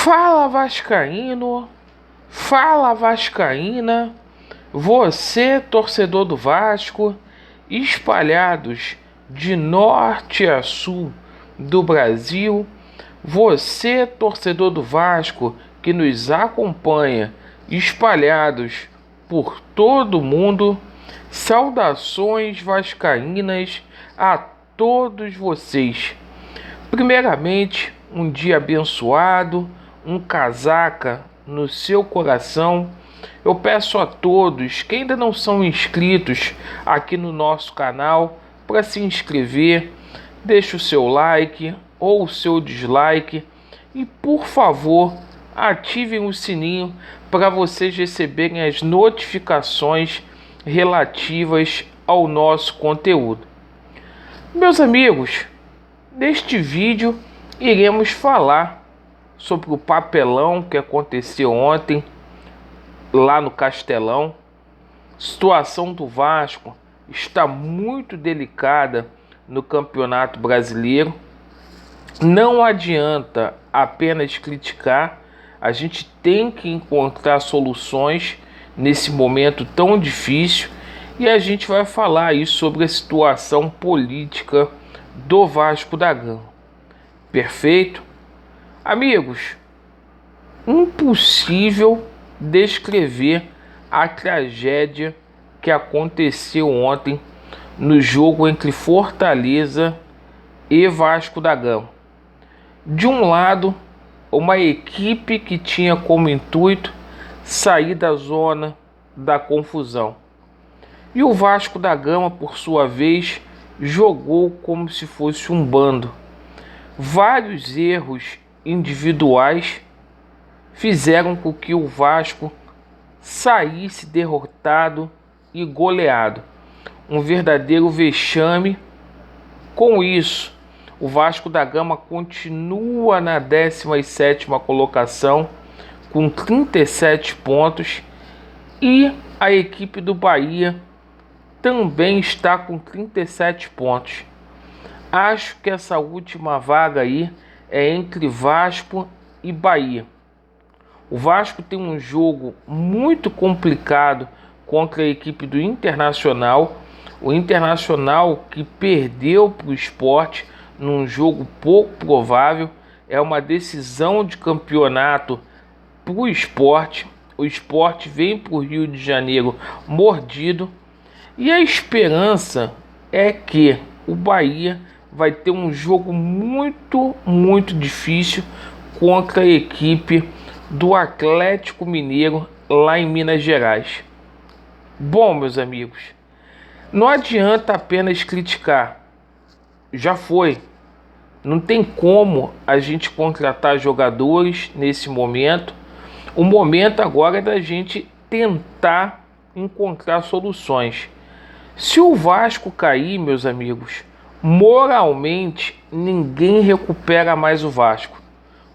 Fala Vascaíno, fala Vascaína, você torcedor do Vasco, espalhados de norte a sul do Brasil, você torcedor do Vasco que nos acompanha, espalhados por todo o mundo, saudações vascaínas a todos vocês. Primeiramente, um dia abençoado, um casaca no seu coração. Eu peço a todos que ainda não são inscritos aqui no nosso canal para se inscrever, deixe o seu like ou o seu dislike e, por favor, ativem o sininho para vocês receberem as notificações relativas ao nosso conteúdo. Meus amigos, neste vídeo iremos falar sobre o papelão que aconteceu ontem lá no Castelão. A situação do Vasco está muito delicada no Campeonato Brasileiro. Não adianta apenas criticar, a gente tem que encontrar soluções nesse momento tão difícil e a gente vai falar aí sobre a situação política do Vasco da Gama. Perfeito? Amigos, impossível descrever a tragédia que aconteceu ontem no jogo entre Fortaleza e Vasco da Gama. De um lado, uma equipe que tinha como intuito sair da zona da confusão. E o Vasco da Gama, por sua vez, jogou como se fosse um bando. Vários erros individuais fizeram com que o Vasco saísse derrotado e goleado. Um verdadeiro vexame. Com isso, o Vasco da Gama continua na 17ª colocação com 37 pontos e a equipe do Bahia também está com 37 pontos. Acho que essa última vaga aí é entre Vasco e Bahia. O Vasco tem um jogo muito complicado contra a equipe do Internacional. O Internacional que perdeu para o Sport num jogo pouco provável. É uma decisão de campeonato para o Sport. O Sport vem para o Rio de Janeiro mordido. E a esperança é que o Bahia vai ter um jogo muito difícil contra a equipe do Atlético Mineiro lá em Minas Gerais. Bom, meus amigos, não adianta apenas criticar. Já foi. Não tem como a gente contratar jogadores nesse momento. O momento agora é da gente tentar encontrar soluções. Se o Vasco cair, meus amigos, moralmente ninguém recupera mais o Vasco.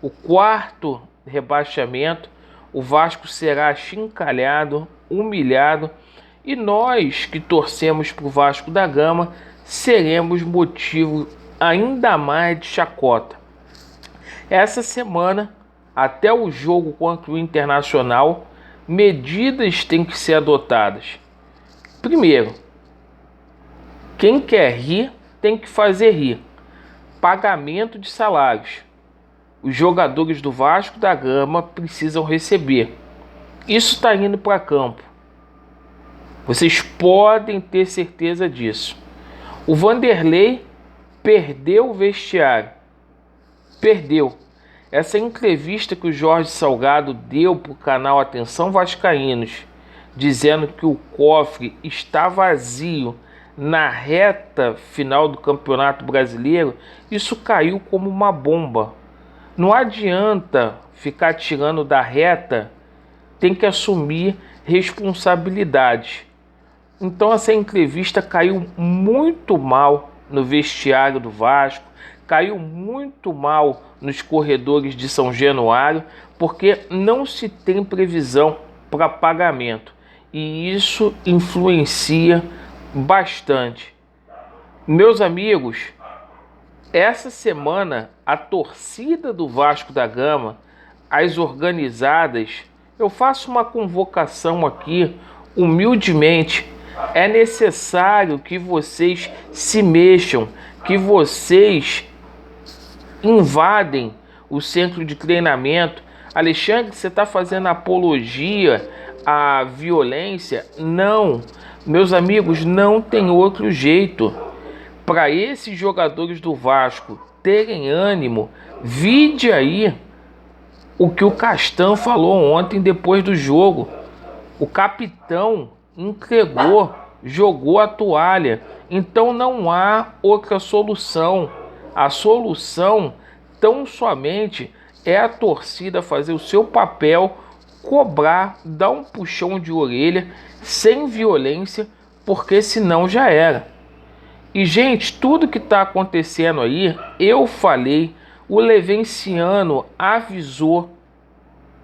O quarto rebaixamento, o Vasco será achincalhado, humilhado e nós que torcemos para o Vasco da Gama seremos motivo ainda mais de chacota. Essa semana, até o jogo contra o Internacional, medidas têm que ser adotadas. Primeiro, quem quer rir tem que fazer rir. Pagamento de salários. Os jogadores do Vasco da Gama precisam receber. Isso está indo para campo. Vocês podem ter certeza disso. O Vanderlei perdeu o vestiário. Perdeu. Essa entrevista que o Jorge Salgado deu para o canal Atenção Vascaínos, dizendo que o cofre está vazio na reta final do Campeonato Brasileiro, isso caiu como uma bomba. Não adianta ficar tirando da reta, tem que assumir responsabilidade. Então essa entrevista caiu muito mal no vestiário do Vasco, caiu muito mal nos corredores de São Januário, porque não se tem previsão para pagamento. E isso influencia bastante. Meus amigos, essa semana a torcida do Vasco da Gama as organizadas, eu faço uma convocação aqui, humildemente. É necessário que vocês se mexam, que vocês invadem o centro de treinamento. Alexandre, você está fazendo apologia à violência? Não, meus amigos, não tem outro jeito. Para esses jogadores do Vasco terem ânimo, vide aí o que o Castan falou ontem depois do jogo. O capitão entregou, jogou a toalha. Então não há outra solução. A solução tão somente é a torcida fazer o seu papel, cobrar, dar um puxão de orelha, sem violência, porque senão já era. E, gente, tudo que está acontecendo aí, eu falei, o Levenciano avisou,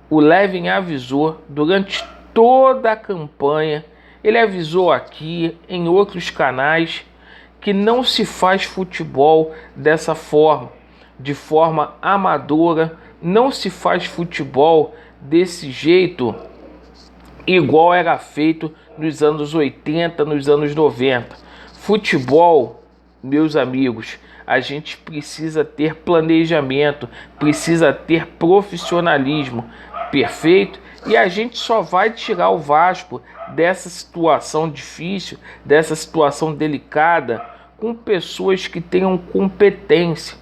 o Leven avisou durante toda a campanha, ele avisou aqui, em outros canais, que não se faz futebol dessa forma, de forma amadora, não se faz futebol desse jeito igual era feito nos anos 80, nos anos 90. Futebol, meus amigos, a gente precisa ter planejamento, precisa ter profissionalismo, perfeito? E a gente só vai tirar o Vasco dessa situação difícil, dessa situação delicada, com pessoas que tenham competência.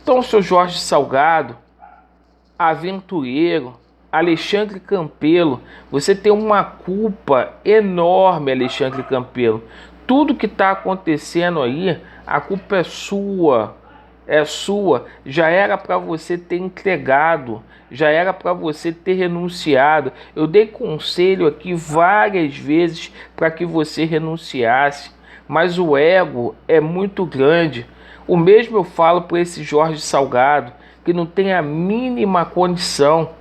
Então, seu Jorge Salgado, aventureiro, Alexandre Campelo, você tem uma culpa enorme, Alexandre Campelo. Tudo que está acontecendo aí, a culpa é sua, já era para você ter entregado, já era para você ter renunciado. Eu dei conselho aqui várias vezes para que você renunciasse, mas o ego é muito grande. O mesmo eu falo para esse Jorge Salgado, que não tem a mínima condição.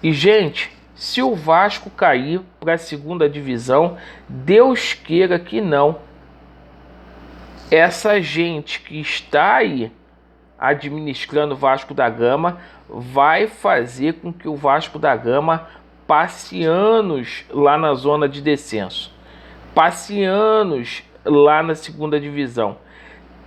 E, gente, se o Vasco cair para a segunda divisão, Deus queira que não, essa gente que está aí administrando o Vasco da Gama vai fazer com que o Vasco da Gama passe anos lá na zona de descenso, passe anos lá na segunda divisão.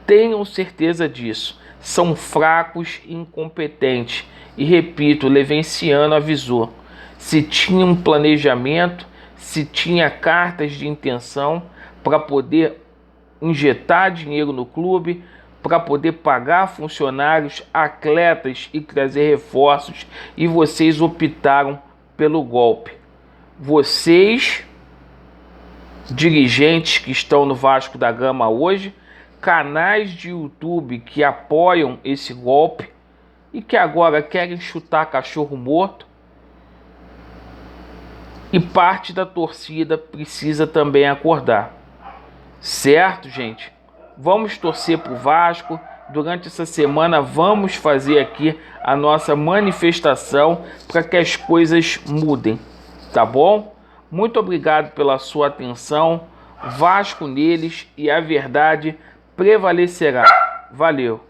Tenham certeza disso. São fracos e incompetentes. E repito, Levenciano avisou. Se tinha um planejamento, se tinha cartas de intenção para poder injetar dinheiro no clube, para poder pagar funcionários, atletas e trazer reforços, e vocês optaram pelo golpe. Vocês, dirigentes que estão no Vasco da Gama hoje, canais de YouTube que apoiam esse golpe e que agora querem chutar cachorro morto, e parte da torcida precisa também acordar. Certo, gente? Vamos torcer pro Vasco. Durante essa semana vamos fazer aqui a nossa manifestação para que as coisas mudem, tá bom? Muito obrigado pela sua atenção. Vasco neles e a verdade prevalecerá. Valeu!